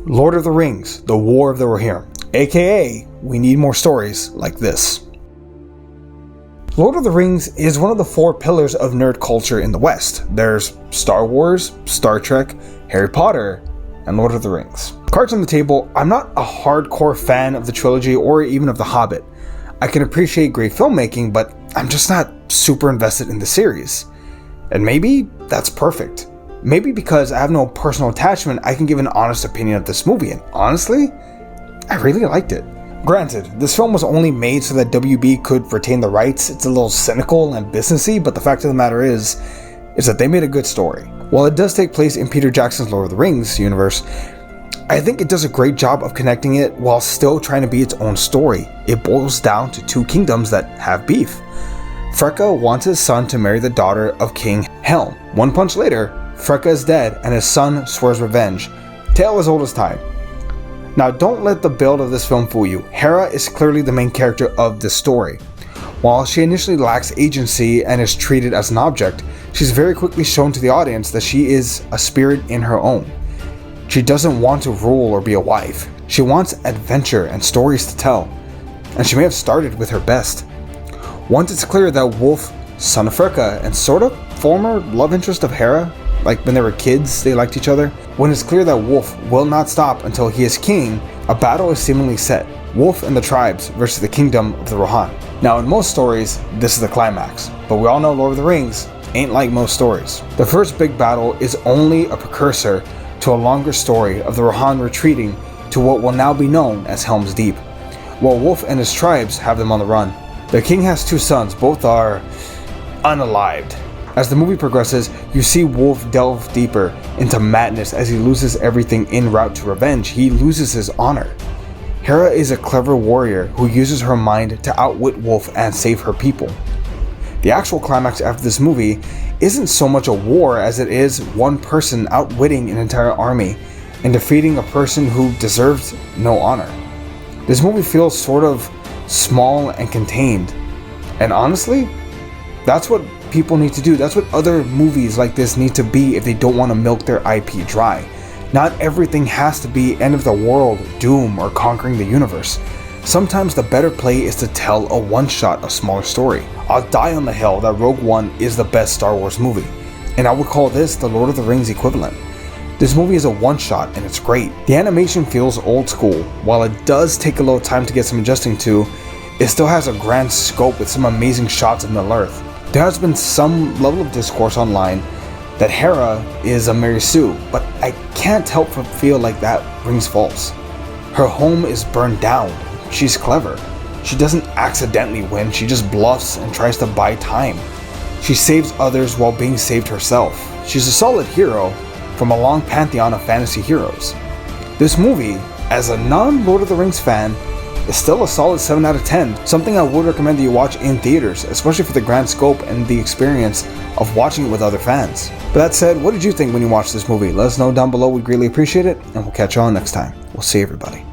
Lord of the Rings, The War of the Rohirrim, aka we need more stories like this. Lord of the Rings is one of the 4 pillars of nerd culture in the West. There's Star Wars, Star Trek, Harry Potter, and Lord of the Rings. Cards on the table, I'm not a hardcore fan of the trilogy or even of The Hobbit. I can appreciate great filmmaking, but I'm just not super invested in the series. And maybe that's perfect. Maybe because I have no personal attachment, I can give an honest opinion of this movie, and honestly, I really liked it. Granted, this film was only made so that WB could retain the rights. It's a little cynical and businessy, but the fact of the matter is that they made a good story. While it does take place in Peter Jackson's Lord of the Rings universe, I think it does a great job of connecting it while still trying to be its own story. It boils down to 2 kingdoms that have beef. Freka wants his son to marry the daughter of King Helm. One punch later, Freka is dead and his son swears revenge. Tale as old as time. Now, don't let the build of this film fool you. Hera is clearly the main character of this story. While she initially lacks agency and is treated as an object, she's very quickly shown to the audience that she is a spirit in her own. She doesn't want to rule or be a wife. She wants adventure and stories to tell, and she may have started with her best. Once it's clear that Wolf, son of Freka, and sort of former love interest of Hera, like when they were kids, they liked each other. When it's clear that Wolf will not stop until he is king, a battle is seemingly set. Wolf and the tribes versus the kingdom of the Rohan. Now, in most stories, this is the climax, but we all know Lord of the Rings ain't like most stories. The first big battle is only a precursor to a longer story of the Rohan retreating to what will now be known as Helm's Deep, while Wolf and his tribes have them on the run. The king has 2 sons, both are unalived. As the movie progresses, you see Wolf delve deeper into madness as he loses everything en route to revenge. He loses his honor. Hera is a clever warrior who uses her mind to outwit Wolf and save her people. The actual climax after this movie isn't so much a war as it is one person outwitting an entire army and defeating a person who deserved no honor. This movie feels sort of small and contained, and honestly, that's what people need to do. That's what other movies like this need to be if they don't want to milk their IP dry. Not everything has to be end of the world, doom, or conquering the universe. Sometimes the better play is to tell a one-shot, a smaller story. I'll die on the hill that Rogue One is the best Star Wars movie, and I would call this the Lord of the Rings equivalent. This movie is a one-shot and it's great. The animation feels old school. While it does take a little time to get some adjusting to, it still has a grand scope with some amazing shots of Middle-earth. There has been some level of discourse online that Hera is a Mary Sue, but I can't help but feel like that rings false. Her home is burned down. She's clever. She doesn't accidentally win, she just bluffs and tries to buy time. She saves others while being saved herself. She's a solid hero from a long pantheon of fantasy heroes. This movie, as a non-Lord of the Rings fan, is still a solid 7 out of 10, something I would recommend that you watch in theaters, especially for the grand scope and the experience of watching it with other fans. But that said, what did you think when you watched this movie? Let us know down below, we'd greatly appreciate it, and we'll catch you on next time. We'll see everybody.